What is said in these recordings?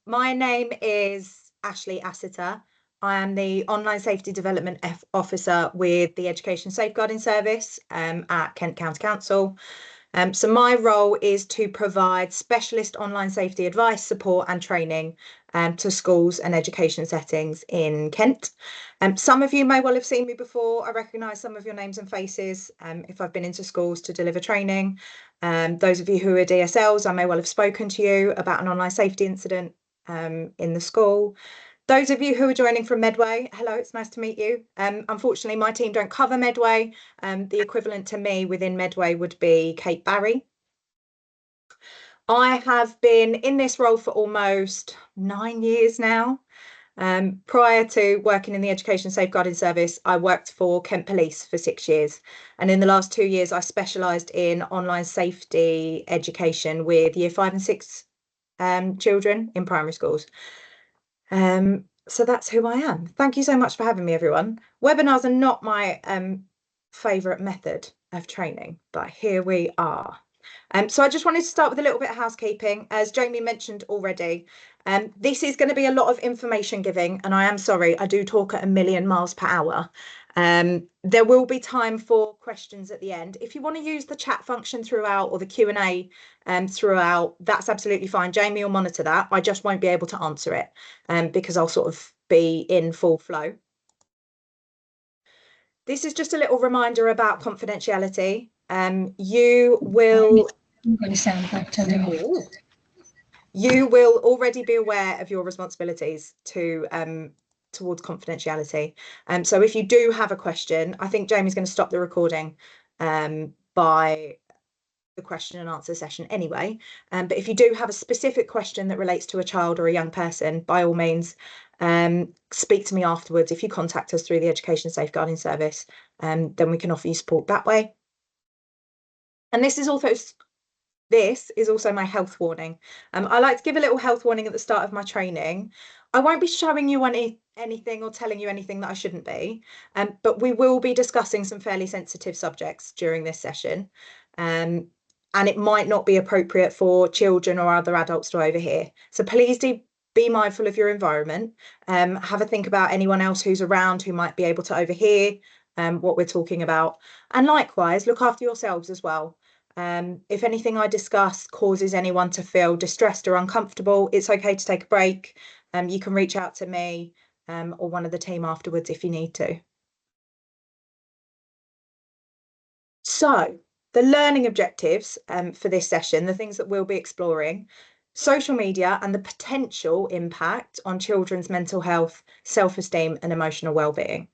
my name is Ashley Assiter. I am the Online Safety Development Officer with the Education Safeguarding Service at Kent County Council. So my role is to provide specialist online safety advice, support and training to schools and education settings in Kent. Some of you may well have seen me before. I recognise some of your names and faces if I've been into schools to deliver training. Those of you who are DSLs, I may well have spoken to you about an online safety incident in the school. Those of you who are joining from Medway, hello, it's nice to meet you. Unfortunately, my team don't cover Medway. The equivalent to me within Medway would be Kate Barry. I have been in this role for almost 9 years now. Prior to working in the Education Safeguarding Service, I worked for Kent Police for 6 years. And in the last 2 years, I specialised in online safety education with year 5 and 6 children in primary schools. So that's who I am. Thank you so much for having me, everyone. Webinars are not my favourite method of training, but here we are. So I just wanted to start with a little bit of housekeeping. As Jamie mentioned already, this is going to be a lot of information giving, and I am sorry, I do talk at 1,000,000 miles per hour. There will be time for questions at the end. If you want to use the chat function throughout or the Q&A throughout, that's absolutely fine. Jamie will monitor that. I just won't be able to answer it because I'll sort of be in full flow. This is just a little reminder about confidentiality. You will already be aware of your responsibilities towards confidentiality. So if you do have a question, I think Jamie's going to stop the recording by the question and answer session anyway. But if you do have a specific question that relates to a child or a young person, by all means, speak to me afterwards. If you contact us through the Education Safeguarding Service, then we can offer you support that way. And this is also my health warning. I like to give a little health warning at the start of my training. I won't be showing you anything or telling you anything that I shouldn't be, but we will be discussing some fairly sensitive subjects during this session. And it might not be appropriate for children or other adults to overhear. So please do be mindful of your environment. Have a think about anyone else who's around who might be able to overhear what we're talking about. And likewise, look after yourselves as well. If anything I discuss causes anyone to feel distressed or uncomfortable, it's okay to take a break. You can reach out to me or one of the team afterwards if you need to. So the learning objectives for this session, the things that we'll be exploring: social media and the potential impact on children's mental health, self-esteem and emotional well-being.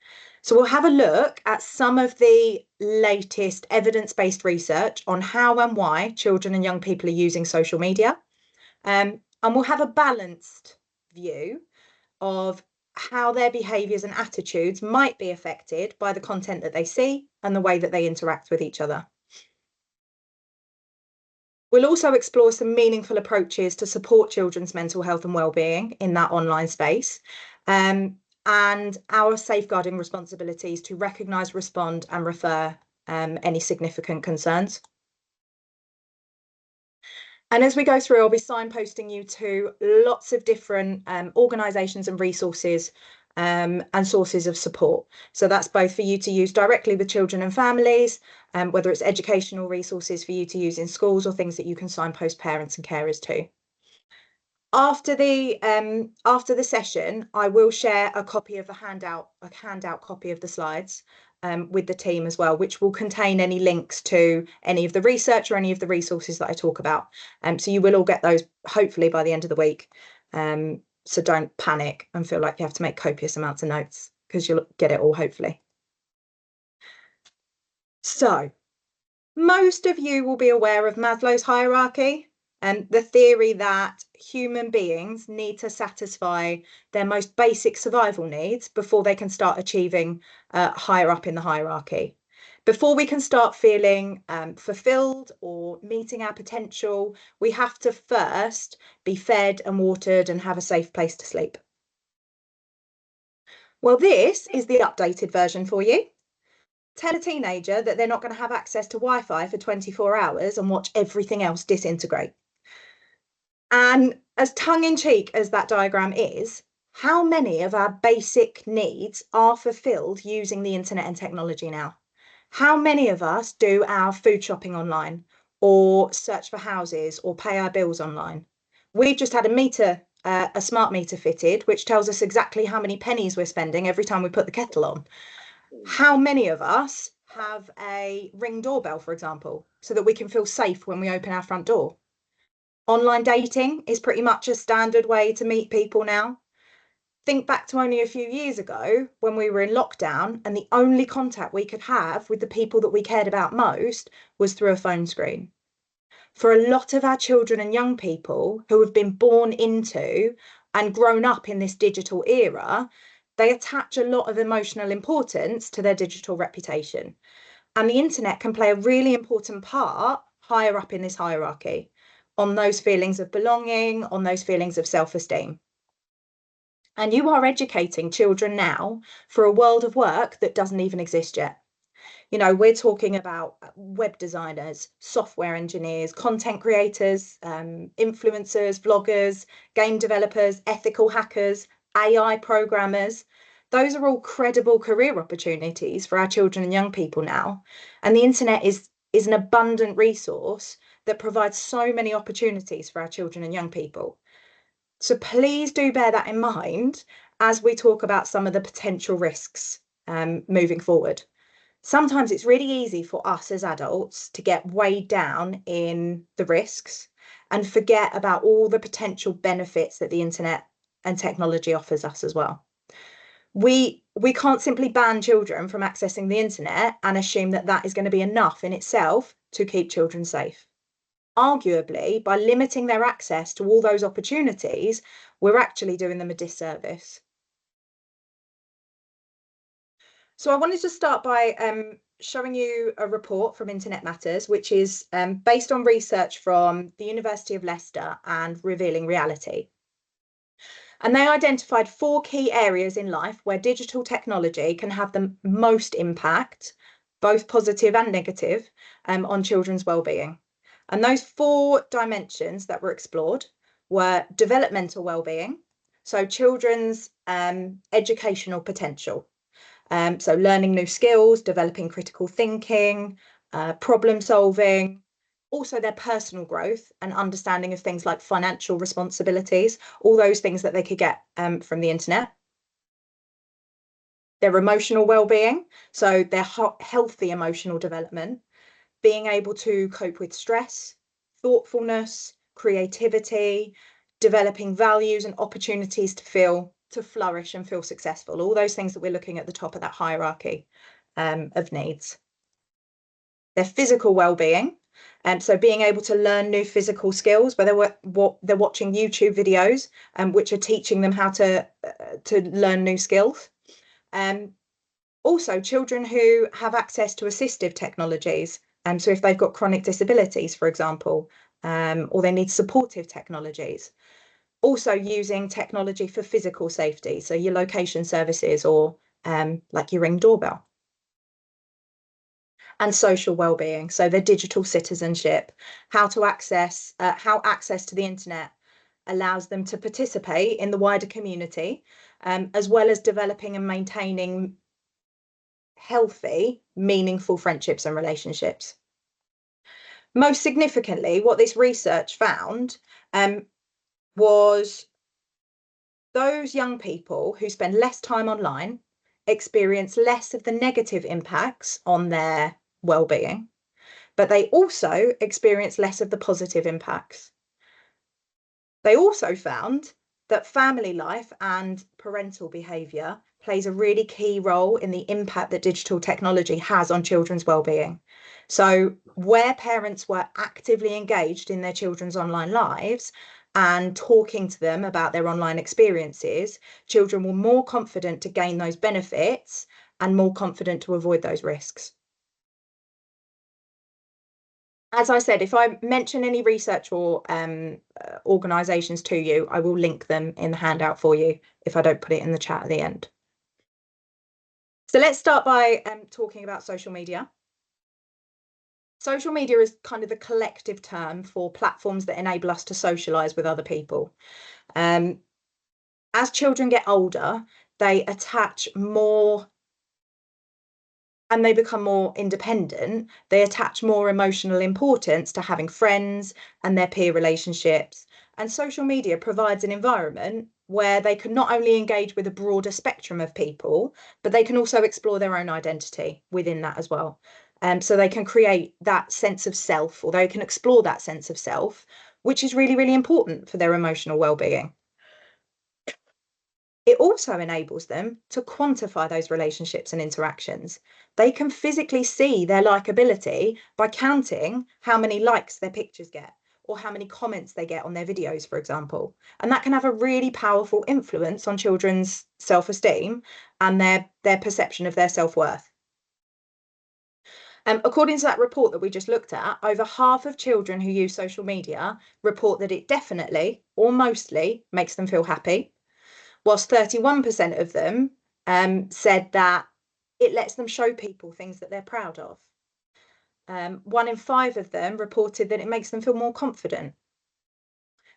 So we'll have a look at some of the latest evidence-based research on how and why children and young people are using social media. And we'll have a balanced view of how their behaviours and attitudes might be affected by the content that they see and the way that they interact with each other. We'll also explore some meaningful approaches to support children's mental health and well-being in that online space. And our safeguarding responsibilities to recognise, respond and refer any significant concerns. And as we go through, I'll be signposting you to lots of different organisations and resources and sources of support. So that's both for you to use directly with children and families, whether it's educational resources for you to use in schools or things that you can signpost parents and carers to. After the session, I will share a copy of a handout copy of the slides with the team as well, which will contain any links to any of the research or any of the resources that I talk about. So you will all get those hopefully by the end of the week. So don't panic and feel like you have to make copious amounts of notes, because you'll get it all hopefully. So most of you will be aware of Maslow's hierarchy. And the theory that human beings need to satisfy their most basic survival needs before they can start achieving higher up in the hierarchy. Before we can start feeling fulfilled or meeting our potential, we have to first be fed and watered and have a safe place to sleep. Well, this is the updated version for you. Tell a teenager that they're not going to have access to Wi-Fi for 24 hours and watch everything else disintegrate. And As tongue-in-cheek as that diagram is, how many of our basic needs are fulfilled using the internet and technology now? How many of us do our food shopping online or search for houses or pay our bills online? We've just had a smart meter fitted, which tells us exactly how many pennies we're spending every time we put the kettle on. How many of us have a Ring doorbell, for example, so that we can feel safe when we open our front door? Online dating is pretty much a standard way to meet people now. Think back to only a few years ago when we were in lockdown and the only contact we could have with the people that we cared about most was through a phone screen. For a lot of our children and young people who have been born into and grown up in this digital era, they attach a lot of emotional importance to their digital reputation. And the internet can play a really important part higher up in this hierarchy, on those feelings of belonging, on those feelings of self-esteem. And you are educating children now for a world of work that doesn't even exist yet. You know, we're talking about web designers, software engineers, content creators, influencers, vloggers, game developers, ethical hackers, AI programmers. Those are all credible career opportunities for our children and young people now. And the internet is an abundant resource that provides so many opportunities for our children and young people. So please do bear that in mind as we talk about some of the potential risks moving forward. Sometimes it's really easy for us as adults to get weighed down in the risks and forget about all the potential benefits that the internet and technology offers us as well. We can't simply ban children from accessing the internet and assume that that is going to be enough in itself to keep children safe. Arguably, by limiting their access to all those opportunities, we're actually doing them a disservice. So I wanted to start by showing you a report from Internet Matters, which is based on research from the University of Leicester and Revealing Reality. And they identified 4 key areas in life where digital technology can have the most impact, both positive and negative, on children's well-being. And those 4 dimensions that were explored were developmental well-being, so children's educational potential. So learning new skills, developing critical thinking, problem solving, also their personal growth and understanding of things like financial responsibilities, all those things that they could get from the internet. Their emotional well-being, so their healthy emotional development, being able to cope with stress, thoughtfulness, creativity, developing values and opportunities to flourish and feel successful, all those things that we're looking at the top of that hierarchy of needs. Their physical well-being, so being able to learn new physical skills, whether they're watching YouTube videos which are teaching them how to learn new skills. Also, children who have access to assistive technologies, so if they've got chronic disabilities, for example, or they need supportive technologies. Also using technology for physical safety, so your location services or like your Ring doorbell. And social well-being, so their digital citizenship, how access to the internet allows them to participate in the wider community, as well as developing and maintaining healthy, meaningful friendships and relationships. Most significantly, what this research found was those young people who spend less time online experience less of the negative impacts on their well-being, but they also experience less of the positive impacts. They also found that family life and parental behaviour plays a really key role in the impact that digital technology has on children's well-being. So where parents were actively engaged in their children's online lives and talking to them about their online experiences, children were more confident to gain those benefits and more confident to avoid those risks. As I said, if I mention any research or organisations to you, I will link them in the handout for you if I don't put it in the chat at the end. So let's start by talking about social media. Social media is kind of the collective term for platforms that enable us to socialize with other people. Um, as children get older, they attach more and they become more independent. They attach more emotional importance to having friends and their peer relationships. And social media provides an environment where they can not only engage with a broader spectrum of people, but they can also explore their own identity within that as well. So they can create that sense of self, or they can explore that sense of self, which is really, really important for their emotional well-being. It also enables them to quantify those relationships and interactions. They can physically see their likability by counting how many likes their pictures get or how many comments they get on their videos, for example. And that can have a really powerful influence on children's self-esteem and their perception of their self-worth. According to that report that we just looked at, over half of children who use social media report that it definitely or mostly makes them feel happy, whilst 31% of them said that it lets them show people things that they're proud of. 1 in 5 of them reported that it makes them feel more confident.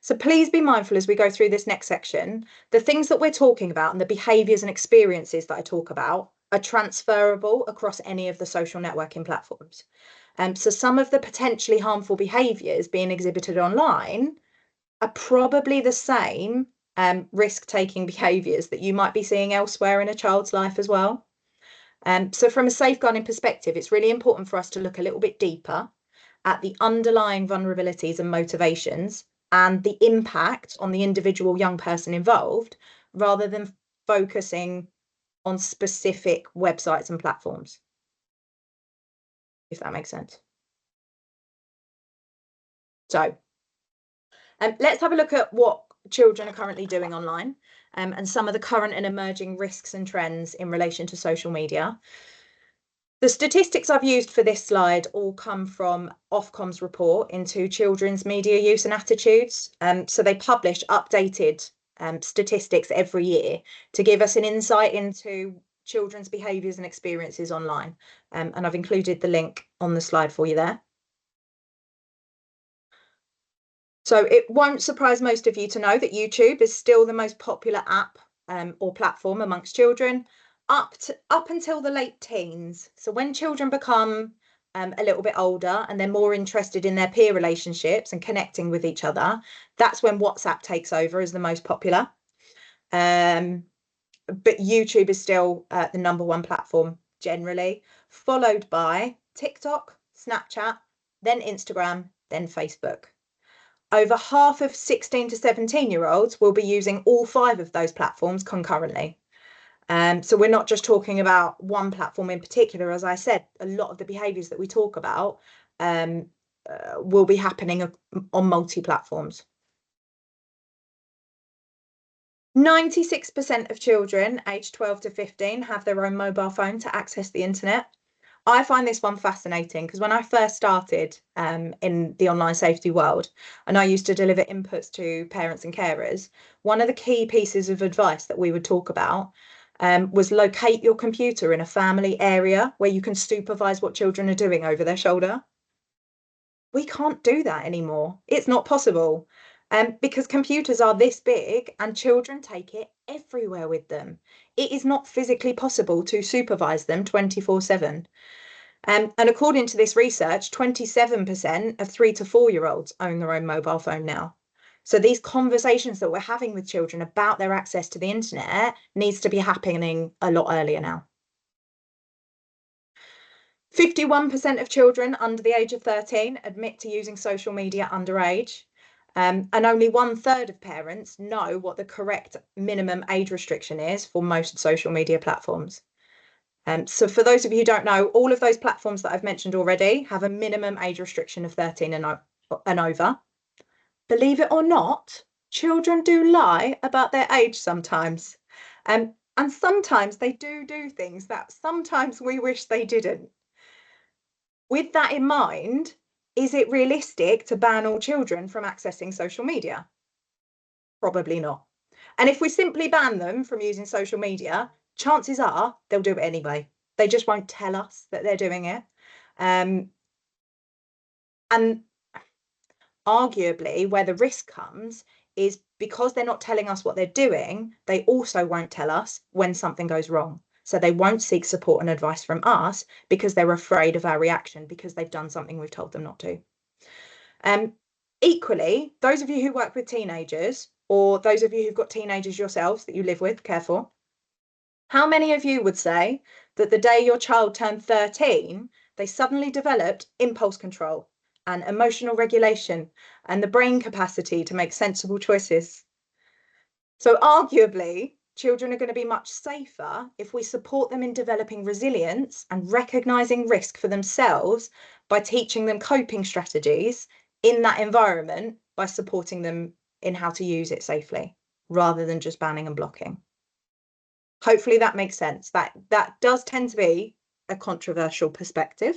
So please be mindful as we go through this next section. The things that we're talking about and the behaviours and experiences that I talk about are transferable across any of the social networking platforms. So some of the potentially harmful behaviours being exhibited online are probably the same risk-taking behaviours that you might be seeing elsewhere in a child's life as well. So from a safeguarding perspective, it's really important for us to look a little bit deeper at the underlying vulnerabilities and motivations and the impact on the individual young person involved, rather than focusing on specific websites and platforms, if that makes sense. So let's have a look at what children are currently doing online and some of the current and emerging risks and trends in relation to social media. The statistics I've used for this slide all come from Ofcom's report into children's media use and attitudes. So they publish updated statistics every year to give us an insight into children's behaviours and experiences online. And I've included the link on the slide for you there. So it won't surprise most of you to know that YouTube is still the most popular app or platform amongst children up until the late teens. So when children become a little bit older and they're more interested in their peer relationships and connecting with each other, that's when WhatsApp takes over as the most popular. But YouTube is still the #1 platform generally, followed by TikTok, Snapchat, then Instagram, then Facebook. Over half of 16 to 17-year-olds will be using all 5 of those platforms concurrently. So we're not just talking about one platform in particular. As I said, a lot of the behaviours that we talk about will be happening on multi-platforms. 96% of children aged 12 to 15 have their own mobile phone to access the internet. I find this one fascinating because when I first started in the online safety world and I used to deliver inputs to parents and carers, one of the key pieces of advice that we would talk about was locate your computer in a family area where you can supervise what children are doing over their shoulder. We can't do that anymore. It's not possible because computers are this big and children take it everywhere with them. It is not physically possible to supervise them 24/7. And according to this research, 27% of 3 to 4-year-olds own their own mobile phone now. So these conversations that we're having with children about their access to the internet needs to be happening a lot earlier now. 51% of children under the age of 13 admit to using social media underage. And only 1/3 of parents know what the correct minimum age restriction is for most social media platforms. So for those of you who don't know, all of those platforms that I've mentioned already have a minimum age restriction of 13 and over. Believe it or not, children do lie about their age sometimes. And sometimes they do things that sometimes we wish they didn't. With that in mind, is it realistic to ban all children from accessing social media? Probably not. And if we simply ban them from using social media, chances are they'll do it anyway. They just won't tell us that they're doing it. And arguably, where the risk comes is because they're not telling us what they're doing, they also won't tell us when something goes wrong. So they won't seek support and advice from us because they're afraid of our reaction because they've done something we've told them not to. Equally, those of you who work with teenagers, or those of you who've got teenagers yourselves that you live with, careful. How many of you would say that the day your child turned 13, they suddenly developed impulse control and emotional regulation and the brain capacity to make sensible choices? So arguably, children are going to be much safer if we support them in developing resilience and recognizing risk for themselves by teaching them coping strategies in that environment by supporting them in how to use it safely, rather than just banning and blocking. Hopefully that makes sense. That does tend to be a controversial perspective,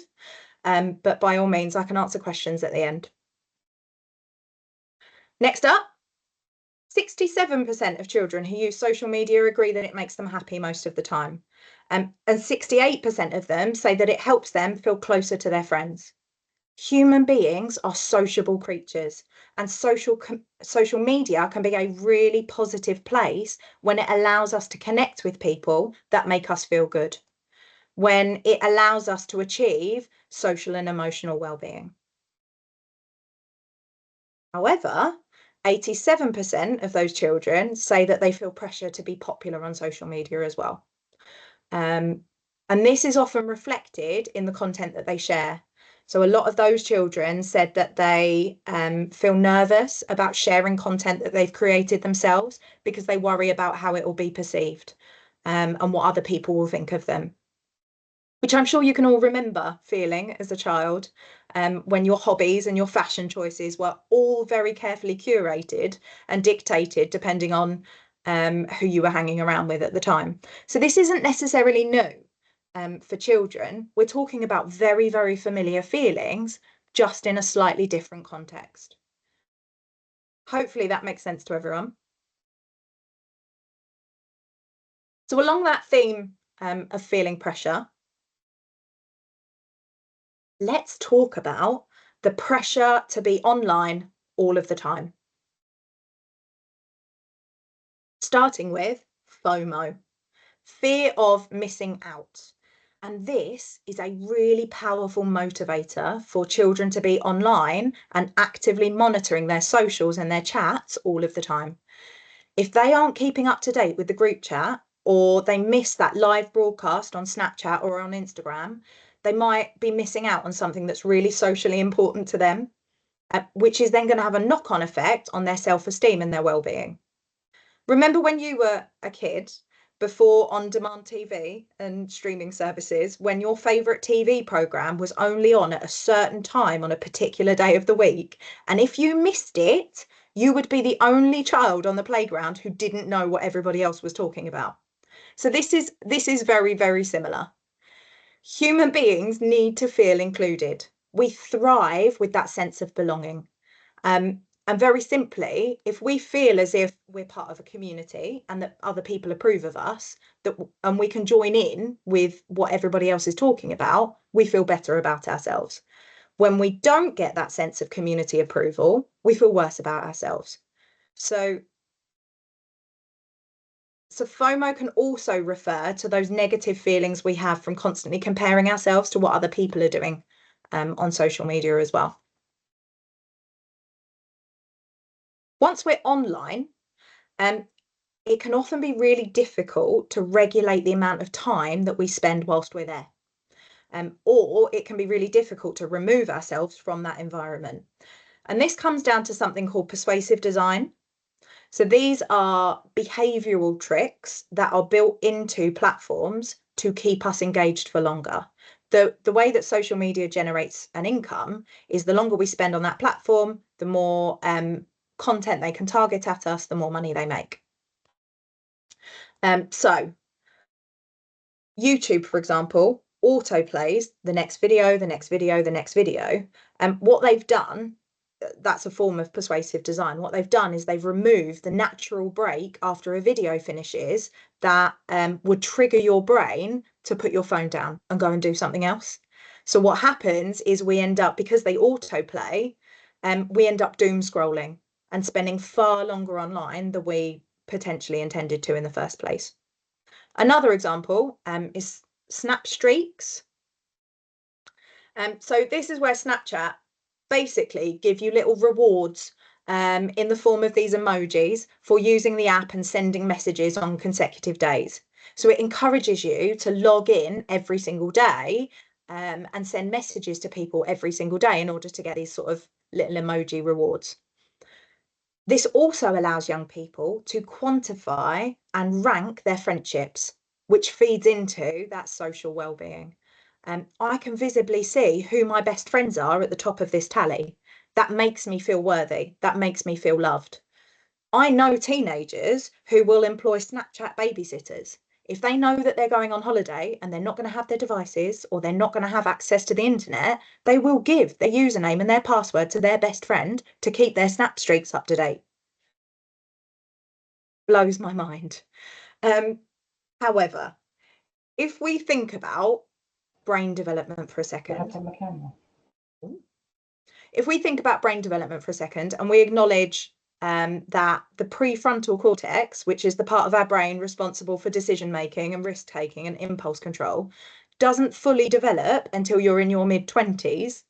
but by all means, I can answer questions at the end. Next up, 67% of children who use social media agree that it makes them happy most of the time. And 68% of them say that it helps them feel closer to their friends. Human beings are sociable creatures, and social media can be a really positive place when it allows us to connect with people that make us feel good, when it allows us to achieve social and emotional well-being. However, 87% of those children say that they feel pressure to be popular on social media as well. And this is often reflected in the content that they share. So a lot of those children said that they feel nervous about sharing content that they've created themselves because they worry about how it will be perceived, and what other people will think of them. Which I'm sure you can all remember feeling as a child, when your hobbies and your fashion choices were all very carefully curated and dictated depending on who you were hanging around with at the time. So this isn't necessarily new for children. We're talking about very, very familiar feelings, just in a slightly different context. Hopefully that makes sense to everyone. So along that theme of feeling pressure, let's talk about the pressure to be online all of the time. Starting with FOMO, fear of missing out. And this is a really powerful motivator for children to be online and actively monitoring their socials and their chats all of the time. If they aren't keeping up to date with the group chat, or they miss that live broadcast on Snapchat or on Instagram, they might be missing out on something that's really socially important to them, which is then going to have a knock-on effect on their self-esteem and their well-being. Remember when you were a kid, before on-demand TV and streaming services, when your favourite TV programme was only on at a certain time on a particular day of the week, and if you missed it, you would be the only child on the playground who didn't know what everybody else was talking about. So this is very, very similar. Human beings need to feel included. We thrive with that sense of belonging. And very simply, if we feel as if we're part of a community and that other people approve of us, and we can join in with what everybody else is talking about, we feel better about ourselves. When we don't get that sense of community approval, we feel worse about ourselves. So FOMO can also refer to those negative feelings we have from constantly comparing ourselves to what other people are doing on social media as well. Once we're online, it can often be really difficult to regulate the amount of time that we spend whilst we're there. Or it can be really difficult to remove ourselves from that environment. And this comes down to something called persuasive design. So these are behavioural tricks that are built into platforms to keep us engaged for longer. The way that social media generates an income is the longer we spend on that platform, the more content they can target at us, the more money they make. So YouTube, for example, autoplays the next video, the next video, the next video. And what they've done, that's a form of persuasive design. What they've done is they've removed the natural break after a video finishes that would trigger your brain to put your phone down and go and do something else. So what happens is we end up, because they autoplay, we end up doom scrolling and spending far longer online than we potentially intended to in the first place. Another example is snap streaks. So this is where Snapchat basically give you little rewards in the form of these emojis for using the app and sending messages on consecutive days. So it encourages you to log in every single day and send messages to people every single day in order to get these sort of little emoji rewards. This also allows young people to quantify and rank their friendships, which feeds into that social well-being. I can visibly see who my best friends are at the top of this tally. That makes me feel worthy. That makes me feel loved. I know teenagers who will employ Snapchat babysitters. If they know that they're going on holiday and they're not going to have their devices or they're not going to have access to the internet, they will give their username and their password to their best friend to keep their snap streaks up to date. Blows my mind. However, if we think about brain development for a second. If we think about brain development for a second and we acknowledge that the prefrontal cortex, which is the part of our brain responsible for decision making and risk taking and impulse control, doesn't fully develop until you're in your mid-20s.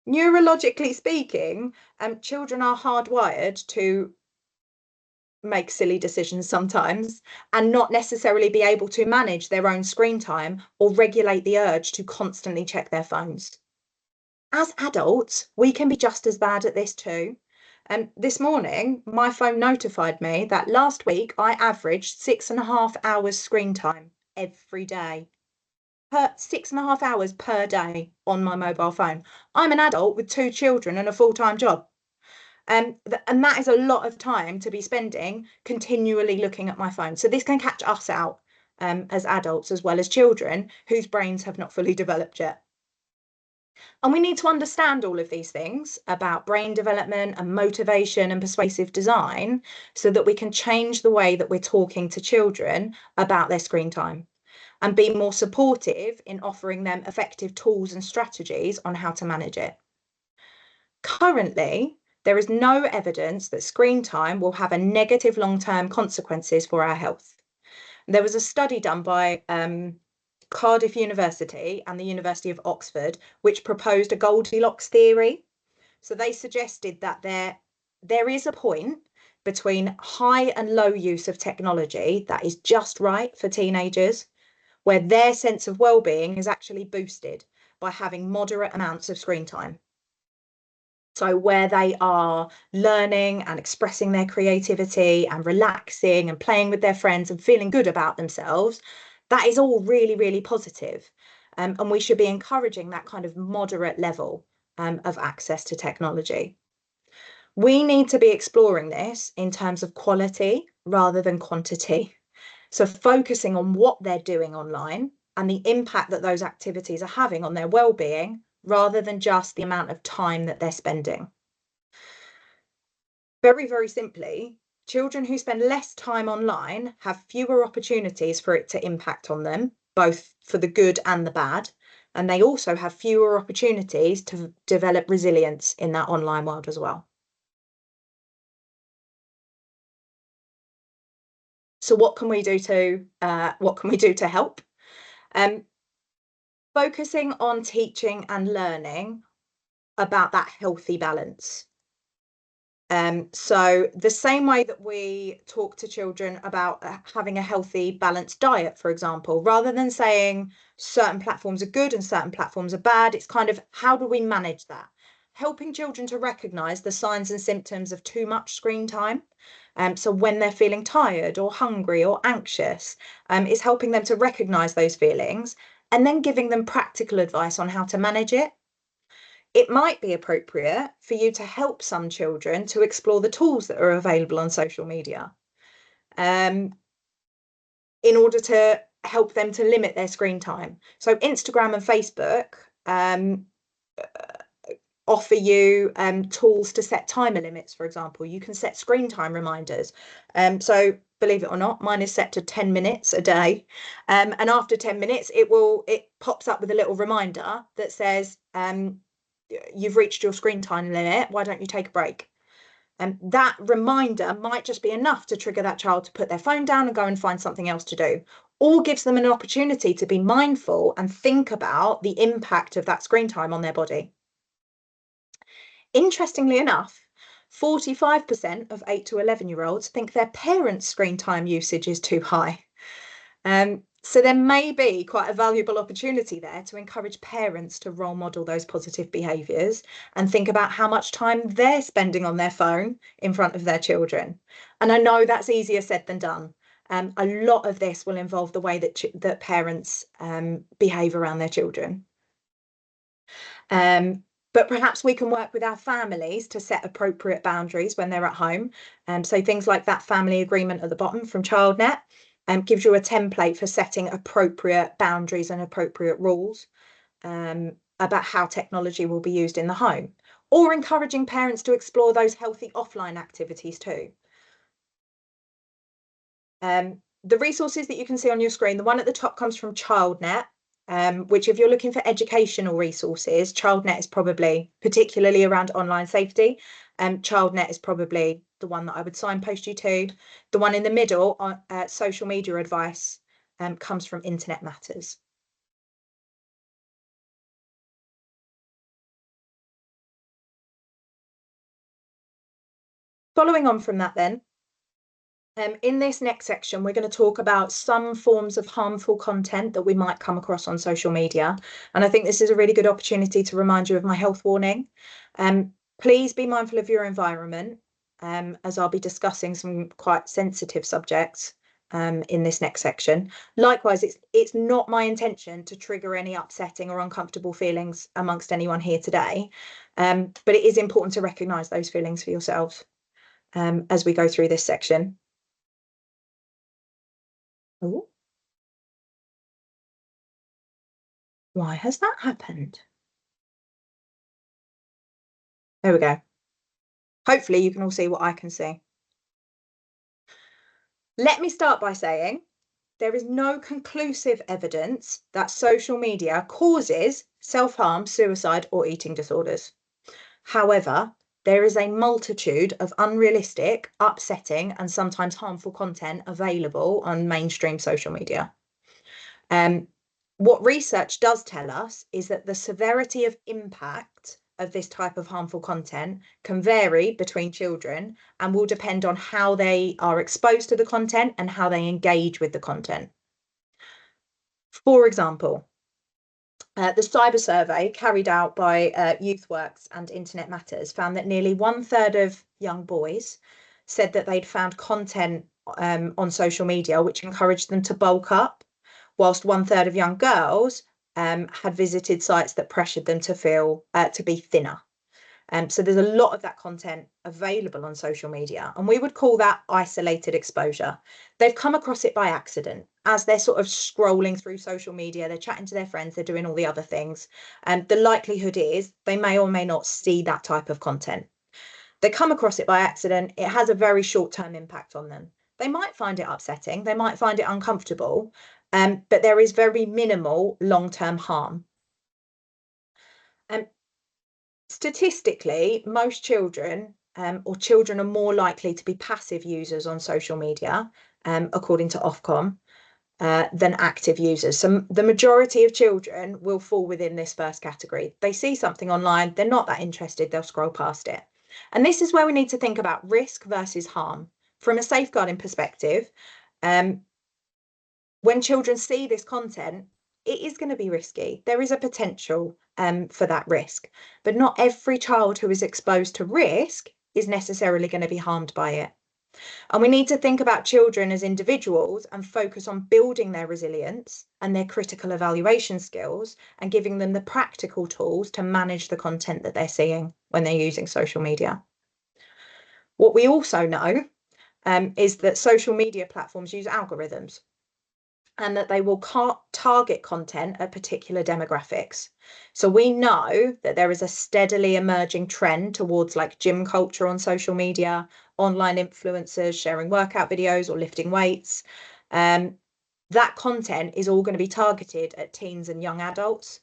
Neurologically speaking, children are hardwired to make silly decisions sometimes and not necessarily be able to manage their own screen time or regulate the urge to constantly check their phones. As adults, we can be just as bad at this too. This morning, my phone notified me that last week I averaged 6.5 hours screen time every day. 6.5 hours per day on my mobile phone. I'm an adult with 2 children and a full-time job. And that is a lot of time to be spending continually looking at my phone. So this can catch us out as adults as well as children whose brains have not fully developed yet. And we need to understand all of these things about brain development and motivation and persuasive design so that we can change the way that we're talking to children about their screen time and be more supportive in offering them effective tools and strategies on how to manage it. Currently, there is no evidence that screen time will have a negative long-term consequences for our health. There was a study done by Cardiff University and the University of Oxford, which proposed a Goldilocks theory. So they suggested that there is a point between high and low use of technology that is just right for teenagers, where their sense of well-being is actually boosted by having moderate amounts of screen time. So where they are learning and expressing their creativity and relaxing and playing with their friends and feeling good about themselves, that is all really, really positive. And we should be encouraging that kind of moderate level of access to technology. We need to be exploring this in terms of quality rather than quantity. So focusing on what they're doing online and the impact that those activities are having on their well-being rather than just the amount of time that they're spending. Very, very simply, children who spend less time online have fewer opportunities for it to impact on them, both for the good and the bad. And they also have fewer opportunities to develop resilience in that online world as well. So what can we do to help? Focusing on teaching and learning about that healthy balance. So the same way that we talk to children about having a healthy, balanced diet, for example, rather than saying certain platforms are good and certain platforms are bad, it's kind of how do we manage that? Helping children to recognise the signs and symptoms of too much screen time. So when they're feeling tired or hungry or anxious, is helping them to recognise those feelings and then giving them practical advice on how to manage it. It might be appropriate for you to help some children to explore the tools that are available on social media in order to help them to limit their screen time. So Instagram and Facebook offer you tools to set timer limits, for example. You can set screen time reminders. So believe it or not. Mine is set to 10 minutes a day. And after 10 minutes, it pops up with a little reminder that says, you've reached your screen time limit. Why don't you take a break? And that reminder might just be enough to trigger that child to put their phone down and go and find something else to do, or gives them an opportunity to be mindful and think about the impact of that screen time on their body. Interestingly enough, 45% of 8 to 11-year-olds think their parents' screen time usage is too high. So there may be quite a valuable opportunity there to encourage parents to role model those positive behaviours and think about how much time they're spending on their phone in front of their children. And I know that's easier said than done. A lot of this will involve the way that parents behave around their children. But perhaps we can work with our families to set appropriate boundaries when they're at home. So things like that family agreement at the bottom from ChildNet gives you a template for setting appropriate boundaries and appropriate rules about how technology will be used in the home, or encouraging parents to explore those healthy offline activities too. The resources that you can see on your screen, the one at the top comes from ChildNet. Which if you're looking for educational resources, ChildNet is probably, particularly around online safety, ChildNet is probably the one that I would signpost you to. The one in the middle, social media advice, comes from Internet Matters. Following on from that then, in this next section, we're going to talk about some forms of harmful content that we might come across on social media. And I think this is a really good opportunity to remind you of my health warning. Please be mindful of your environment, as I'll be discussing some quite sensitive subjects in this next section. Likewise, it's not my intention to trigger any upsetting or uncomfortable feelings amongst anyone here today. But it is important to recognise those feelings for yourselves as we go through this section. Oh, why has that happened? There we go. Hopefully you can all see what I can see. Let me start by saying there is no conclusive evidence that social media causes self-harm, suicide, or eating disorders. However, there is a multitude of unrealistic, upsetting, and sometimes harmful content available on mainstream social media. What research does tell us is that the severity of impact of this type of harmful content can vary between children and will depend on how they are exposed to the content and how they engage with the content. For example, the cyber survey carried out by YouthWorks and Internet Matters found that nearly 1/3 of young boys said that they'd found content on social media which encouraged them to bulk up, whilst 1/3 of young girls had visited sites that pressured them to feel to be thinner. So there's a lot of that content available on social media, and we would call that isolated exposure. They've come across it by accident as they're sort of scrolling through social media, they're chatting to their friends, they're doing all the other things. And the likelihood is they may or may not see that type of content. They come across it by accident, it has a very short-term impact on them. They might find it upsetting, they might find it uncomfortable, but there is very minimal long-term harm. Statistically, most children or children are more likely to be passive users on social media, according to Ofcom, than active users. So the majority of children will fall within this first category. They see something online, they're not that interested, they'll scroll past it. And this is where we need to think about risk versus harm. From a safeguarding perspective, when children see this content, it is going to be risky. There is a potential for that risk, but not every child who is exposed to risk is necessarily going to be harmed by it. And we need to think about children as individuals and focus on building their resilience and their critical evaluation skills and giving them the practical tools to manage the content that they're seeing when they're using social media. What we also know is that social media platforms use algorithms, and that they will target content at particular demographics. So we know that there is a steadily emerging trend towards like gym culture on social media, online influencers sharing workout videos or lifting weights. That content is all going to be targeted at teens and young adults.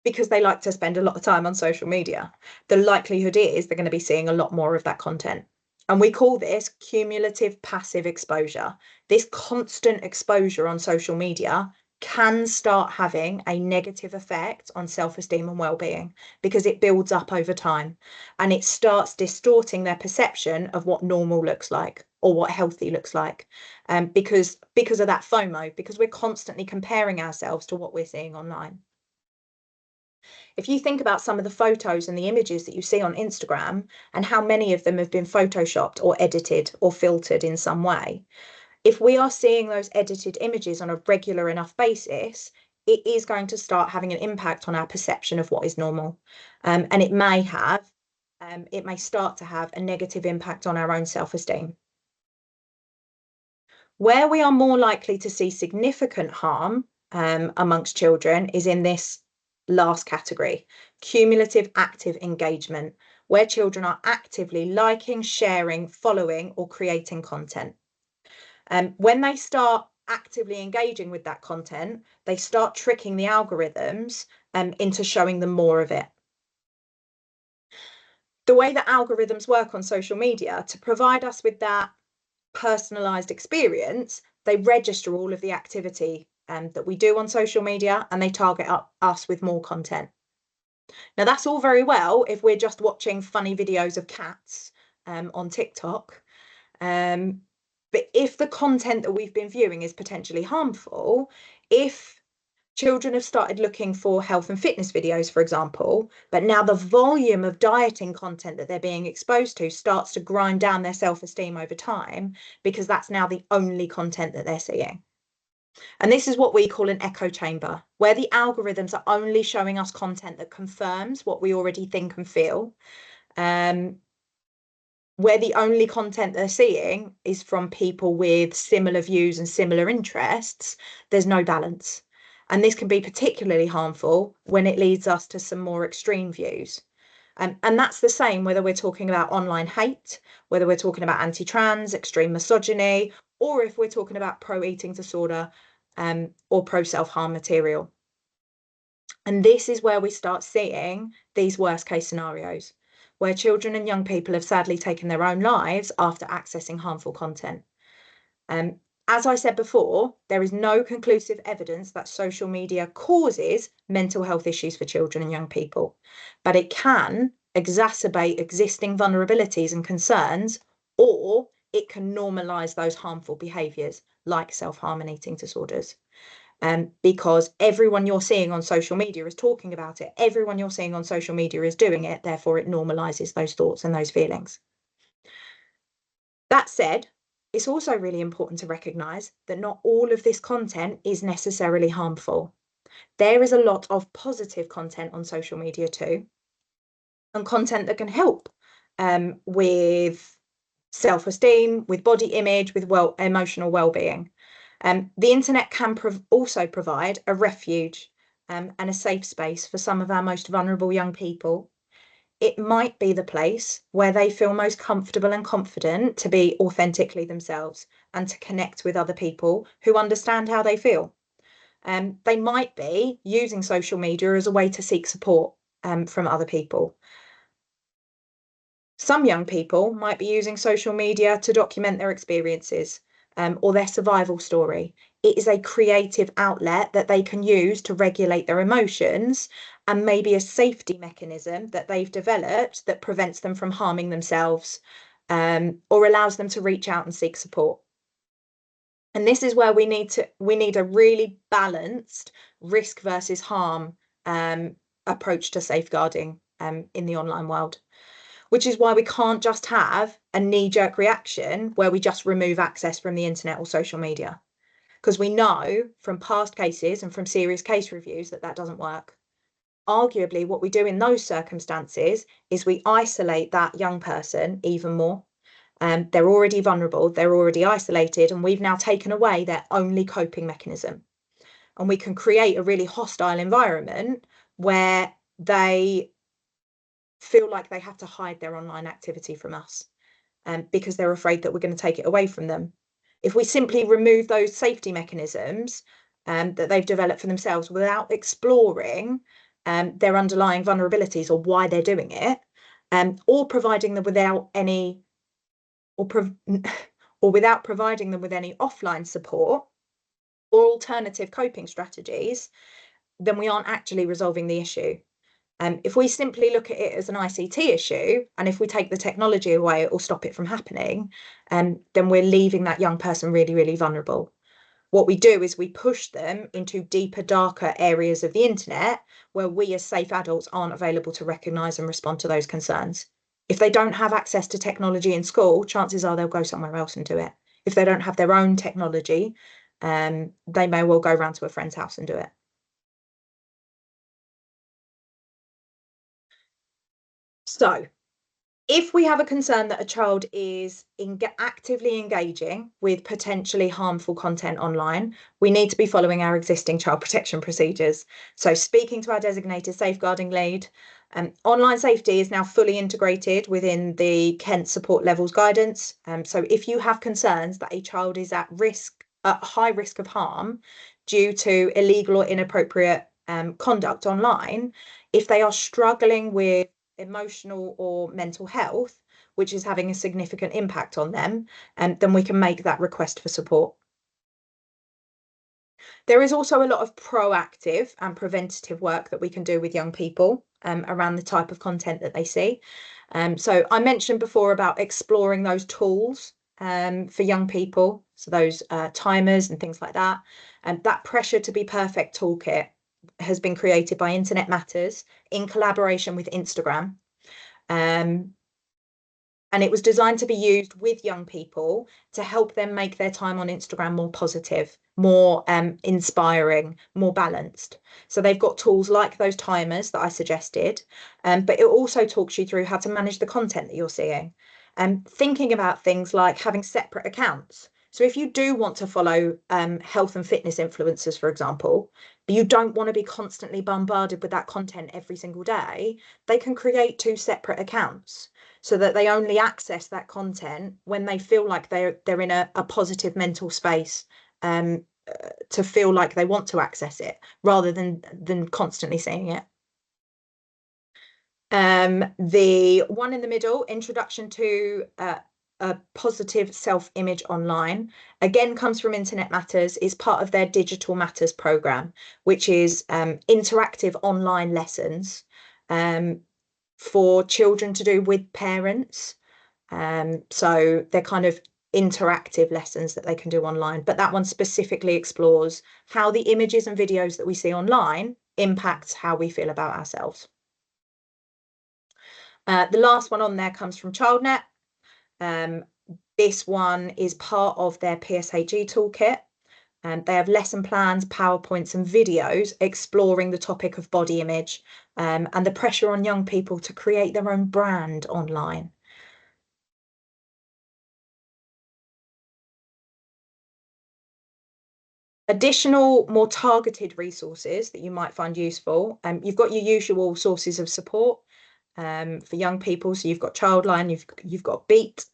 Because they like to spend a lot of time on social media, the likelihood is they're going to be seeing a lot more of that content. And we call this cumulative passive exposure. This constant exposure on social media can start having a negative effect on self-esteem and well-being because it builds up over time and it starts distorting their perception of what normal looks like or what healthy looks like. Because of that FOMO, because we're constantly comparing ourselves to what we're seeing online. If you think about some of the photos and the images that you see on Instagram and how many of them have been photoshopped or edited or filtered in some way, if we are seeing those edited images on a regular enough basis, it is going to start having an impact on our perception of what is normal. And it may start to have a negative impact on our own self-esteem. Where we are more likely to see significant harm amongst children is in this last category, cumulative active engagement, where children are actively liking, sharing, following, or creating content. When they start actively engaging with that content, they start tricking the algorithms into showing them more of it. The way that algorithms work on social media, to provide us with that personalized experience, they register all of the activity that we do on social media and they target us with more content. Now, that's all very well if we're just watching funny videos of cats on TikTok. But if the content that we've been viewing is potentially harmful, if children have started looking for health and fitness videos, for example, but now the volume of dieting content that they're being exposed to starts to grind down their self-esteem over time because that's now the only content that they're seeing. And this is what we call an echo chamber, where the algorithms are only showing us content that confirms what we already think and feel. Where the only content they're seeing is from people with similar views and similar interests, there's no balance. And this can be particularly harmful when it leads us to some more extreme views. And that's the same whether we're talking about online hate, whether we're talking about anti-trans, extreme misogyny, or if we're talking about pro-eating disorder or pro-self-harm material. And this is where we start seeing these worst case scenarios, where children and young people have sadly taken their own lives after accessing harmful content. As I said before, there is no conclusive evidence that social media causes mental health issues for children and young people, but it can exacerbate existing vulnerabilities and concerns, or it can normalise those harmful behaviours like self-harm and eating disorders. Because everyone you're seeing on social media is talking about it, everyone you're seeing on social media is doing it, therefore it normalises those thoughts and those feelings. That said, it's also really important to recognise that not all of this content is necessarily harmful. There is a lot of positive content on social media too, and content that can help with self-esteem, with body image, with emotional well-being. The internet can also provide a refuge and a safe space for some of our most vulnerable young people. It might be the place where they feel most comfortable and confident to be authentically themselves and to connect with other people who understand how they feel. They might be using social media as a way to seek support from other people. Some young people might be using social media to document their experiences or their survival story. It is a creative outlet that they can use to regulate their emotions and maybe a safety mechanism that they've developed that prevents them from harming themselves or allows them to reach out and seek support. And this is where we need a really balanced risk versus harm approach to safeguarding in the online world, which is why we can't just have a knee-jerk reaction where we just remove access from the internet or social media, because we know from past cases and from serious case reviews that that doesn't work. Arguably, what we do in those circumstances is we isolate that young person even more. They're already vulnerable, they're already isolated, and we've now taken away their only coping mechanism. And we can create a really hostile environment where they feel like they have to hide their online activity from us, because they're afraid that we're going to take it away from them. If we simply remove those safety mechanisms that they've developed for themselves without exploring their underlying vulnerabilities or why they're doing it, or providing them without any or, or without providing them with any offline support or alternative coping strategies, then we aren't actually resolving the issue. If we simply look at it as an ICT issue, and if we take the technology away, it will stop it from happening, then we're leaving that young person really, really vulnerable. What we do is we push them into deeper, darker areas of the internet where we as safe adults aren't available to recognise and respond to those concerns. If they don't have access to technology in school, chances are they'll go somewhere else and do it. If they don't have their own technology, they may well go round to a friend's house and do it. So if we have a concern that a child is actively engaging with potentially harmful content online, we need to be following our existing child protection procedures. So speaking to our designated safeguarding lead. Online safety is now fully integrated within the Kent support levels guidance. So if you have concerns that a child is at high risk of harm due to illegal or inappropriate conduct online, if they are struggling with emotional or mental health, which is having a significant impact on them, then we can make that request for support. There is also a lot of proactive and preventative work that we can do with young people around the type of content that they see. So I mentioned before about exploring those tools for young people, so those timers and things like that. And that pressure to be perfect toolkit has been created by Internet Matters in collaboration with Instagram. And it was designed to be used with young people to help them make their time on Instagram more positive, more inspiring, more balanced. So they've got tools like those timers that I suggested, but it also talks you through how to manage the content that you're seeing. And thinking about things like having separate accounts. So if you do want to follow health and fitness influencers, for example, but you don't want to be constantly bombarded with that content every single day, they can create 2 separate accounts so that they only access that content when they feel like they're in a positive mental space, to feel like they want to access it rather than constantly seeing it. The one in the middle, Introduction to a Positive Self-Image Online, again comes from Internet Matters. It's part of their Digital Matters programme, which is interactive online lessons for children to do with parents. So they're kind of interactive lessons that they can do online, but that one specifically explores how the images and videos that we see online impacts how we feel about ourselves. The last one on there comes from ChildNet. This one is part of their PSHE toolkit. They have lesson plans, PowerPoints and videos exploring the topic of body image and the pressure on young people to create their own brand online. Additional, more targeted resources that you might find useful. You've got your usual sources of support for young people. So you've got Childline, you've got Beat.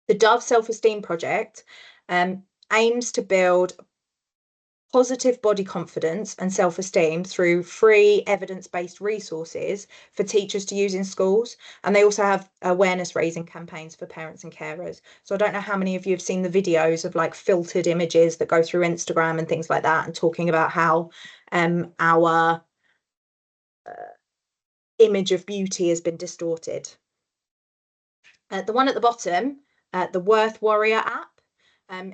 The Dove Self-Esteem Project aims to build positive body confidence and self-esteem through free evidence-based resources for teachers to use in schools. And they also have awareness raising campaigns for parents and carers. So I don't know how many of you have seen the videos of like filtered images that go through Instagram and things like that, and talking about how our image of beauty has been distorted. The one at the bottom, the Worth Warrior app,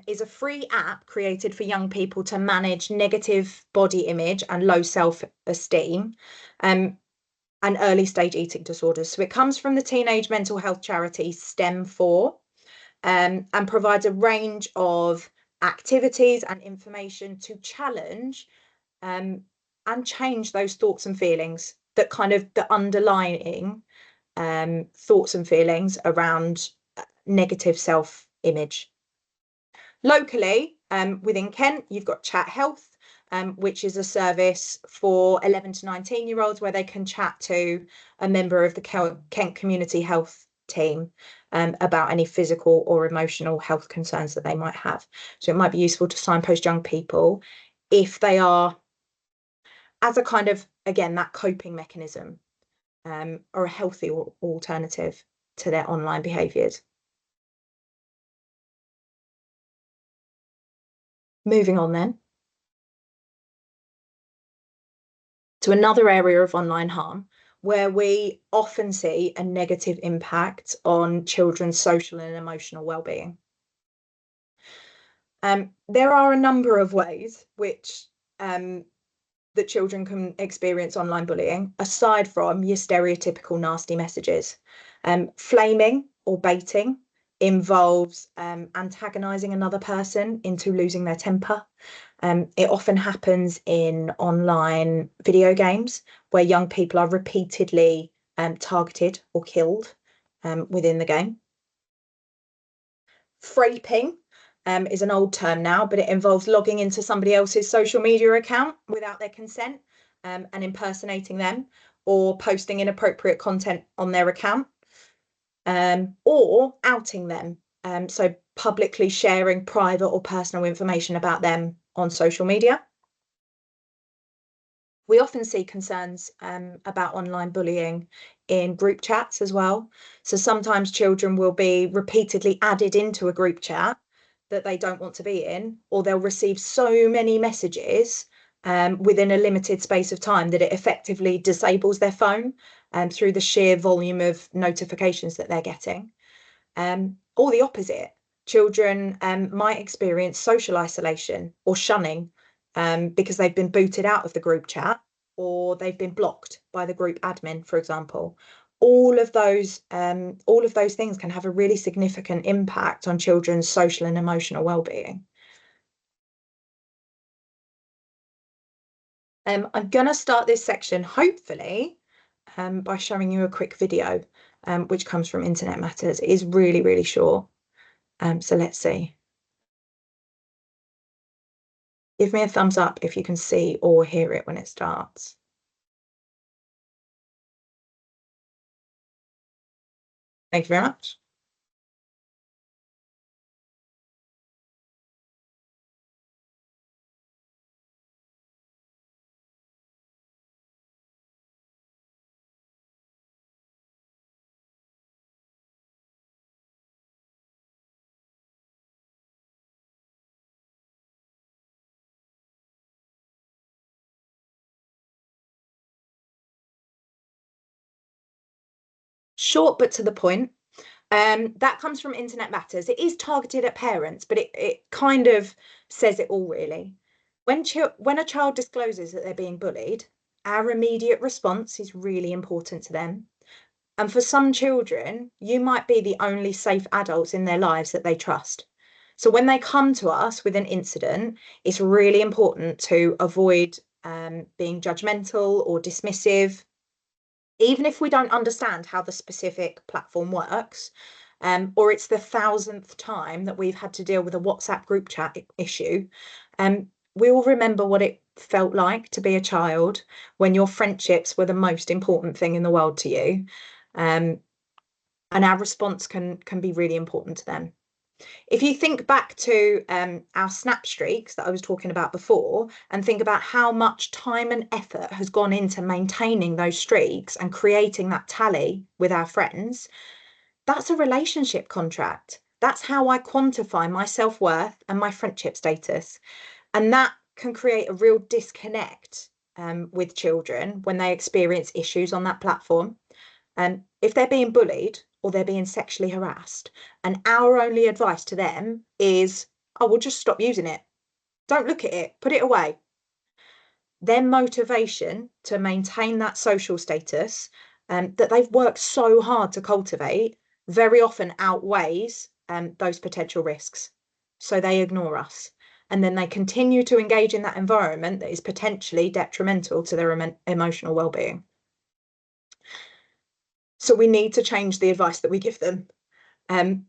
is a free app created for young people to manage negative body image and low self-esteem and early stage eating disorders. So it comes from the teenage mental health charity STEM4, and provides a range of activities and information to challenge and change those thoughts and feelings, that kind of the underlying thoughts and feelings around negative self-image. Locally, within Kent, you've got Chat Health, which is a service for 11 to 19-year-olds where they can chat to a member of the Kent Community Health team about any physical or emotional health concerns that they might have. So it might be useful to signpost young people if they are, as a kind of, again, that coping mechanism, or a healthy alternative to their online behaviours. Moving on then to another area of online harm where we often see a negative impact on children's social and emotional well-being. There are a number of ways which that children can experience online bullying, aside from your stereotypical nasty messages. Flaming or baiting involves antagonising another person into losing their temper. It often happens in online video games where young people are repeatedly targeted or killed within the game. Fraping is an old term now, but it involves logging into somebody else's social media account without their consent and impersonating them, or posting inappropriate content on their account, or outing them. So publicly sharing private or personal information about them on social media. We often see concerns about online bullying in group chats as well. So sometimes children will be repeatedly added into a group chat that they don't want to be in, or they'll receive so many messages within a limited space of time that it effectively disables their phone through the sheer volume of notifications that they're getting. Or the opposite. Children might experience social isolation or shunning because they've been booted out of the group chat, or they've been blocked by the group admin, for example. All of those things can have a really significant impact on children's social and emotional well-being. I'm going to start this section, hopefully, by showing you a quick video, which comes from Internet Matters. It is really, really short. So let's see. Give me a thumbs up if you can see or hear it when it starts. Thank you very much. Short but to the point. That comes from Internet Matters. It is targeted at parents, but it kind of says it all, really. When a child discloses that they're being bullied, our immediate response is really important to them. And for some children, you might be the only safe adults in their lives that they trust. So when they come to us with an incident, it's really important to avoid being judgmental or dismissive, even if we don't understand how the specific platform works, or it's the 1000th time that we've had to deal with a WhatsApp group chat issue. We all remember what it felt like to be a child when your friendships were the most important thing in the world to you. And our response can be really important to them. If you think back to our snap streaks that I was talking about before, and think about how much time and effort has gone into maintaining those streaks and creating that tally with our friends, that's a relationship contract. That's how I quantify my self-worth and my friendship status. And that can create a real disconnect with children when they experience issues on that platform. If they're being bullied or they're being sexually harassed, and our only advice to them is, oh, well, just stop using it. Don't look at it, put it away. Their motivation to maintain that social status that they've worked so hard to cultivate very often outweighs those potential risks. So they ignore us. And then they continue to engage in that environment that is potentially detrimental to their emotional well-being. So we need to change the advice that we give them.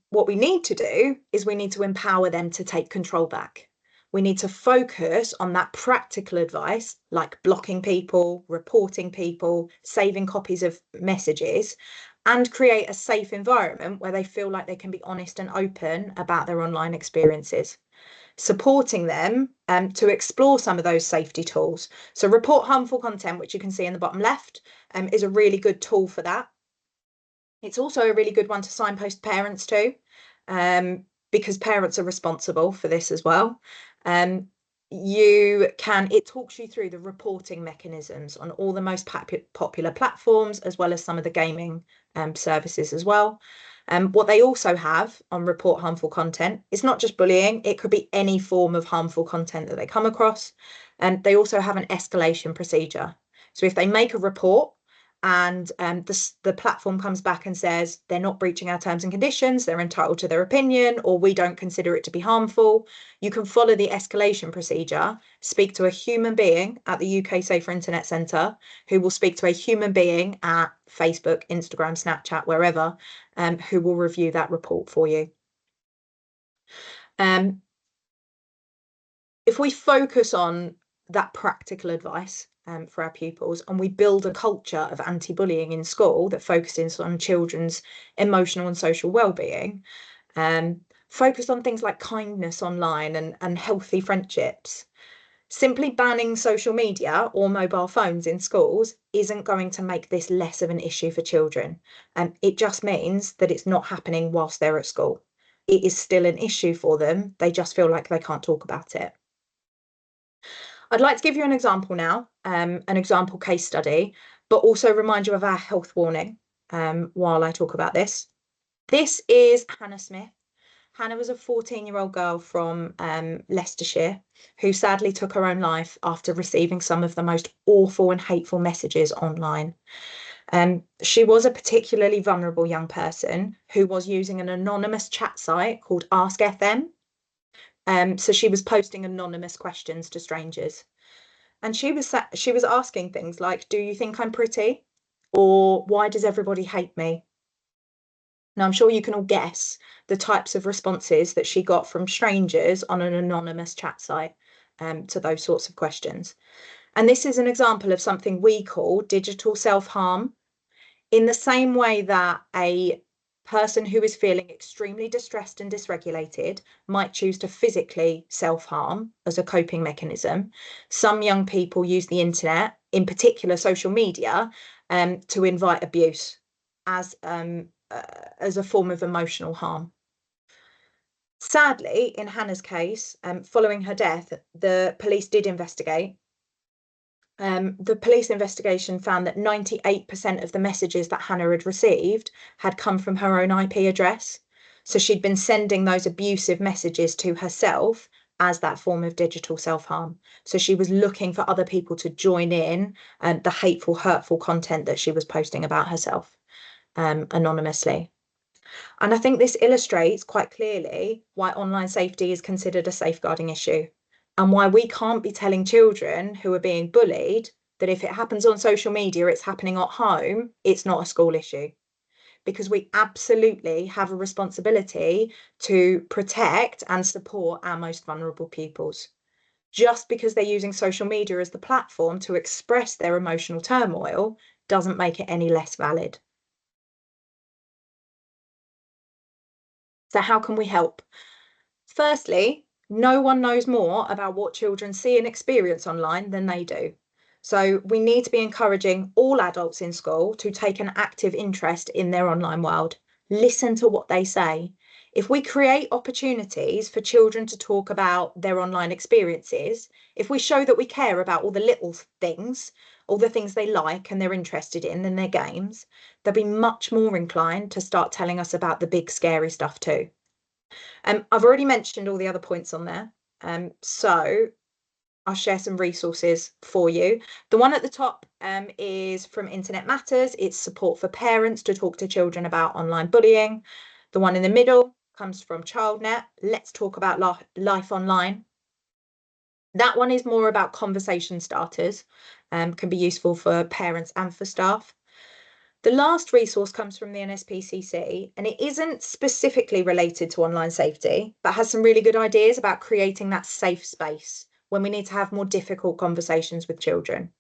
What we need to do is we need to empower them to take control back. We need to focus on that practical advice, like blocking people, reporting people, saving copies of messages, and create a safe environment where they feel like they can be honest and open about their online experiences. Supporting them to explore some of those safety tools. So report harmful content, which you can see in the bottom left, is a really good tool for that. It's also a really good one to signpost parents to, because parents are responsible for this as well. It talks you through the reporting mechanisms on all the most popular platforms, as well as some of the gaming services as well. What they also have on report harmful content is not just bullying, it could be any form of harmful content that they come across. And they also have an escalation procedure. So if they make a report and the platform comes back and says they're not breaching our terms and conditions, they're entitled to their opinion, or we don't consider it to be harmful, you can follow the escalation procedure, speak to a human being at the UK Safer Internet Centre, who will speak to a human being at Facebook, Instagram, Snapchat, wherever, who will review that report for you. If we focus on that practical advice for our pupils, and we build a culture of anti-bullying in school that focuses on children's emotional and social well-being, focused on things like kindness online and healthy friendships. Simply banning social media or mobile phones in schools isn't going to make this less of an issue for children. It just means that it's not happening whilst they're at school. It is still an issue for them. They just feel like they can't talk about it. I'd like to give you an example now, an example case study, but also remind you of our health warning while I talk about this. This is Hannah Smith. Hannah was a 14-year-old girl from Leicestershire who sadly took her own life after receiving some of the most awful and hateful messages online. She was a particularly vulnerable young person who was using an anonymous chat site called Ask FM. So she was posting anonymous questions to strangers. And she was asking things like, do you think I'm pretty? Or why does everybody hate me? Now, I'm sure you can all guess the types of responses that she got from strangers on an anonymous chat site to those sorts of questions. And this is an example of something we call digital self-harm. In the same way that a person who is feeling extremely distressed and dysregulated might choose to physically self-harm as a coping mechanism, some young people use the internet, in particular social media, to invite abuse as a form of emotional harm. Sadly, in Hannah's case, following her death, the police did investigate. The police investigation found that 98% of the messages that Hannah had received had come from her own IP address. So she'd been sending those abusive messages to herself as that form of digital self-harm. So she was looking for other people to join in the hateful, hurtful content that she was posting about herself anonymously. And I think this illustrates quite clearly why online safety is considered a safeguarding issue, and why we can't be telling children who are being bullied that if it happens on social media, it's happening at home, it's not a school issue. Because we absolutely have a responsibility to protect and support our most vulnerable pupils. Just because they're using social media as the platform to express their emotional turmoil doesn't make it any less valid. So how can we help? Firstly, no one knows more about what children see and experience online than they do. So we need to be encouraging all adults in school to take an active interest in their online world. Listen to what they say. If we create opportunities for children to talk about their online experiences, if we show that we care about all the little things, all the things they like and they're interested in their games, they'll be much more inclined to start telling us about the big scary stuff too. I've already mentioned all the other points on there. So I'll share some resources for you. The one at the top is from Internet Matters. It's support for parents to talk to children about online bullying. The one in the middle comes from ChildNet. Let's talk about life online. That one is more about conversation starters, can be useful for parents and for staff. The last resource comes from the NSPCC, and it isn't specifically related to online safety, but has some really good ideas about creating that safe space when we need to have more difficult conversations with children.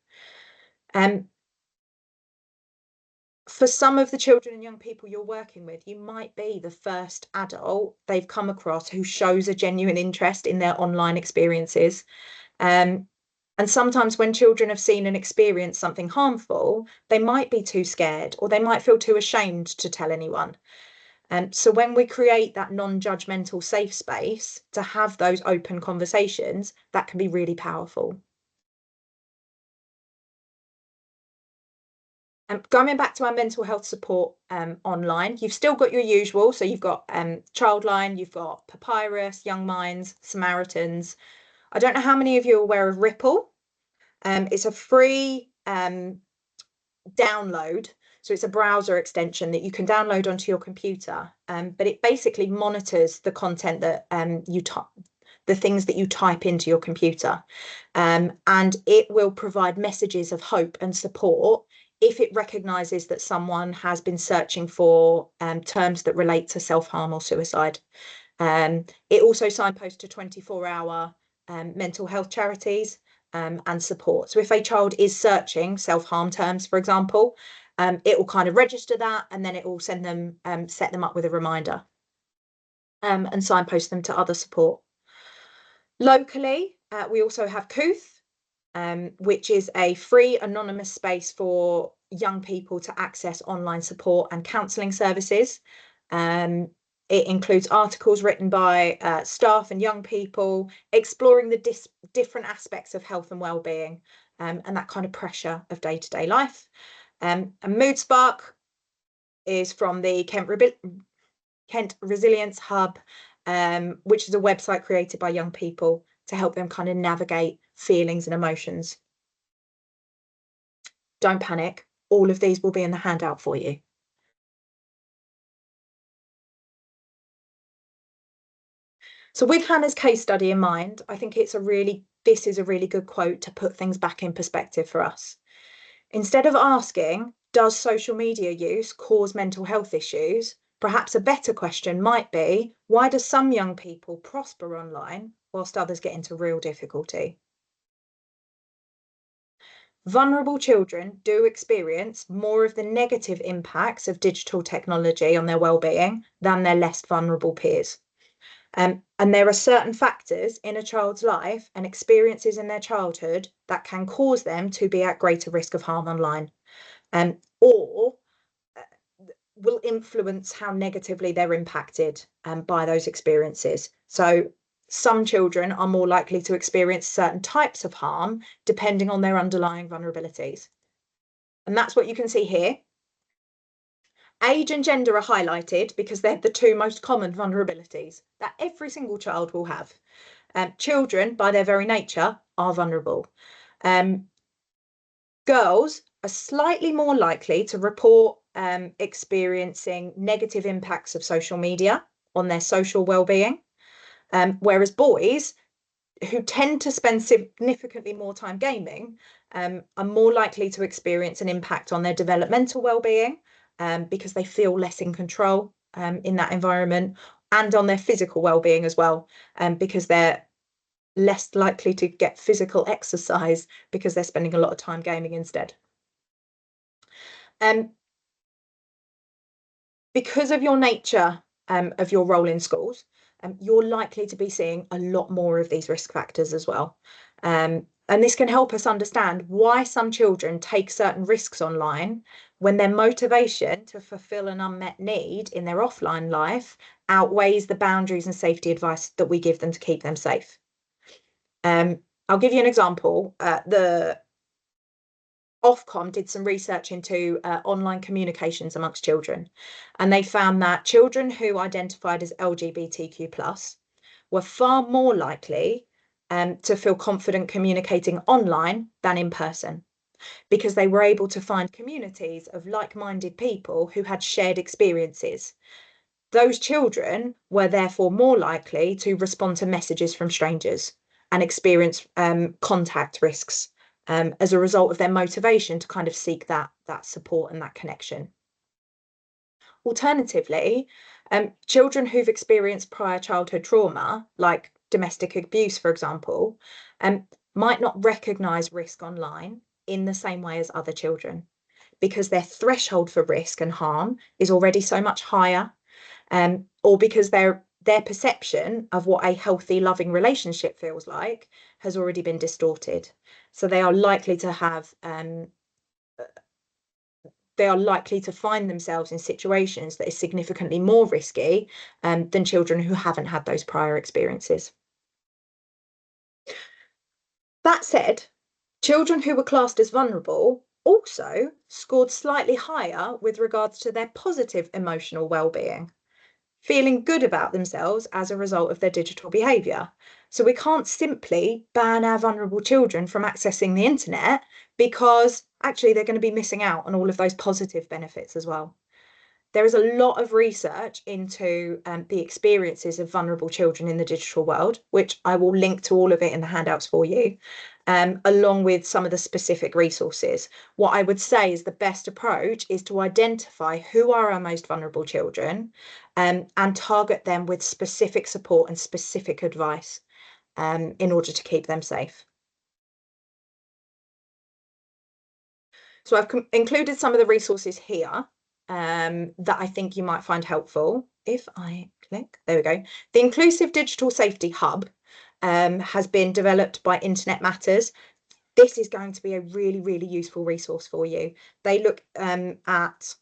For some of the children and young people you're working with, you might be the first adult they've come across who shows a genuine interest in their online experiences. And sometimes when children have seen and experienced something harmful, they might be too scared or they might feel too ashamed to tell anyone. So when we create that non-judgmental safe space to have those open conversations, that can be really powerful. Going back to our mental health support online, you've still got your usual. So you've got Childline, you've got Papyrus, Young Minds, Samaritans. I don't know how many of you are aware of Ripple. It's a free download. So it's a browser extension that you can download onto your computer. But it basically monitors the content that the things that you type into your computer. And it will provide messages of hope and support if it recognises that someone has been searching for terms that relate to self-harm or suicide. It also signposts to 24-hour mental health charities and support. So if a child is searching self-harm terms, for example, it will kind of register that, and then it will send them, set them up with a reminder and signpost them to other support. Locally, we also have Kooth, which is a free anonymous space for young people to access online support and counselling services. It includes articles written by staff and young people exploring the different aspects of health and well-being and that kind of pressure of day-to-day life. And Mood Spark is from the Kent Resilience Hub, which is a website created by young people to help them kind of navigate feelings and emotions. Don't panic. All of these will be in the handout for you. So with Hannah's case study in mind, I think this is a really good quote to put things back in perspective for us. Instead of asking, does social media use cause mental health issues? Perhaps a better question might be, why do some young people prosper online whilst others get into real difficulty? Vulnerable children do experience more of the negative impacts of digital technology on their well-being than their less vulnerable peers. And there are certain factors in a child's life and experiences in their childhood that can cause them to be at greater risk of harm online, or will influence how negatively they're impacted by those experiences. So some children are more likely to experience certain types of harm depending on their underlying vulnerabilities. And that's what you can see here. Age and gender are highlighted because they're the two most common vulnerabilities that every single child will have. Children, by their very nature, are vulnerable. Girls are slightly more likely to report experiencing negative impacts of social media on their social well-being, whereas boys, who tend to spend significantly more time gaming, are more likely to experience an impact on their developmental well-being because they feel less in control in that environment, and on their physical well-being as well, because they're less likely to get physical exercise because they're spending a lot of time gaming instead. Because of your nature of your role in schools, you're likely to be seeing a lot more of these risk factors as well. And this can help us understand why some children take certain risks online when their motivation to fulfill an unmet need in their offline life outweighs the boundaries and safety advice that we give them to keep them safe. I'll give you an example. The Ofcom did some research into online communications amongst children, and they found that children who identified as LGBTQ+ were far more likely to feel confident communicating online than in person, because they were able to find communities of like-minded people who had shared experiences. Those children were therefore more likely to respond to messages from strangers and experience contact risks as a result of their motivation to kind of seek that that support and that connection. Alternatively, children who've experienced prior childhood trauma, like domestic abuse, for example, might not recognise risk online in the same way as other children because their threshold for risk and harm is already so much higher, or because their perception of what a healthy, loving relationship feels like has already been distorted. So they are likely to have they are likely to find themselves in situations that is significantly more risky than children who haven't had those prior experiences. That said, children who were classed as vulnerable also scored slightly higher with regards to their positive emotional well-being, feeling good about themselves as a result of their digital behaviour. So we can't simply ban our vulnerable children from accessing the internet because actually they're going to be missing out on all of those positive benefits as well. There is a lot of research into the experiences of vulnerable children in the digital world, which I will link to all of it in the handouts for you, along with some of the specific resources. What I would say is the best approach is to identify who are our most vulnerable children and target them with specific support and specific advice in order to keep them safe. So I've included some of the resources here that I think you might find helpful. If I click, there we go. The Inclusive Digital Safety Hub has been developed by Internet Matters. This is going to be a really, really useful resource for you. They look at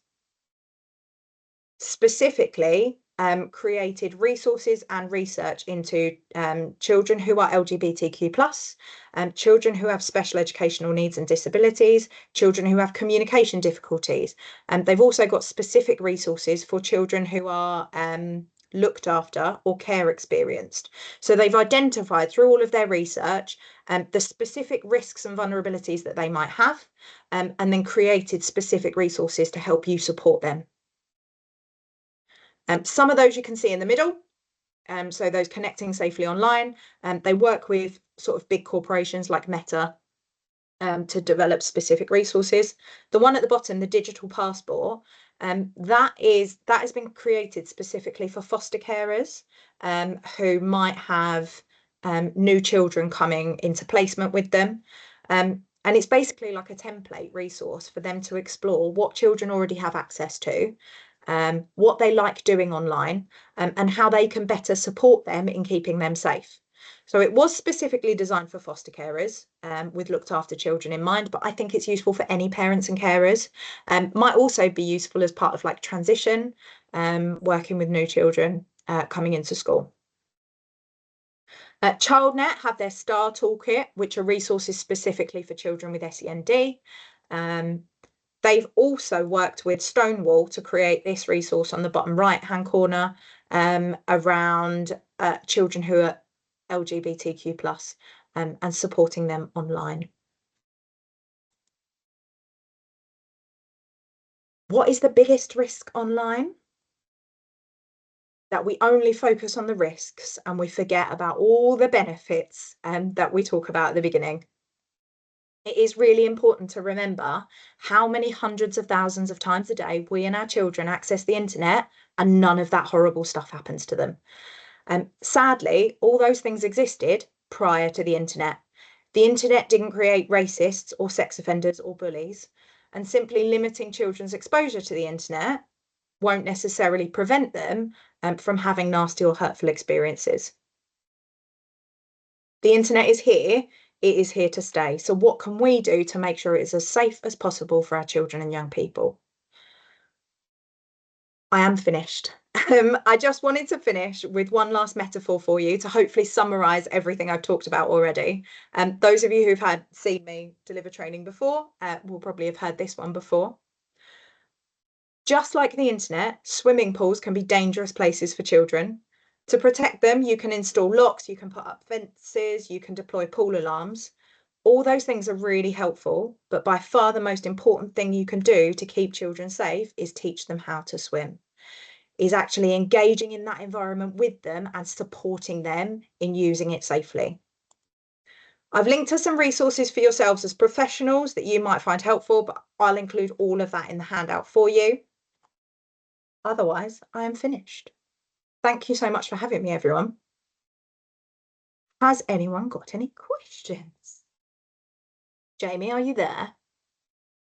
specifically created resources and research into children who are LGBTQ+, children who have special educational needs and disabilities, children who have communication difficulties. And they've also got specific resources for children who are looked after or care experienced. So they've identified through all of their research the specific risks and vulnerabilities that they might have, and then created specific resources to help you support them. Some of those you can see in the middle. So those connecting safely online, they work with sort of big corporations like Meta to develop specific resources. The one at the bottom, the digital passport, that has been created specifically for foster carers who might have new children coming into placement with them. And it's basically like a template resource for them to explore what children already have access to, what they like doing online, and how they can better support them in keeping them safe. So it was specifically designed for foster carers with looked after children in mind, but I think it's useful for any parents and carers. Might also be useful as part of like transition, working with new children coming into school. ChildNet have their STAR toolkit, which are resources specifically for children with SEND. They've also worked with Stonewall to create this resource on the bottom right-hand corner around children who are LGBTQ+, and supporting them online. What is the biggest risk online? That we only focus on the risks and we forget about all the benefits that we talk about at the beginning. It is really important to remember how many hundreds of thousands of times a day we and our children access the internet and none of that horrible stuff happens to them. Sadly, all those things existed prior to the internet. The internet didn't create racists or sex offenders or bullies, and simply limiting children's exposure to the internet won't necessarily prevent them from having nasty or hurtful experiences. The internet is here. It is here to stay. So what can we do to make sure it is as safe as possible for our children and young people? I am finished. I just wanted to finish with one last metaphor for you to hopefully summarize everything I've talked about already. Those of you who've seen me deliver training before will probably have heard this one before. Just like the internet, swimming pools can be dangerous places for children. To protect them, you can install locks, you can put up fences, you can deploy pool alarms. All those things are really helpful, but by far the most important thing you can do to keep children safe is teach them how to swim. Is actually engaging in that environment with them and supporting them in using it safely. I've linked to some resources for yourselves as professionals that you might find helpful, but I'll include all of that in the handout for you. Otherwise, I am finished. Thank you so much for having me, everyone. Has anyone got any questions? Jamie, are you there?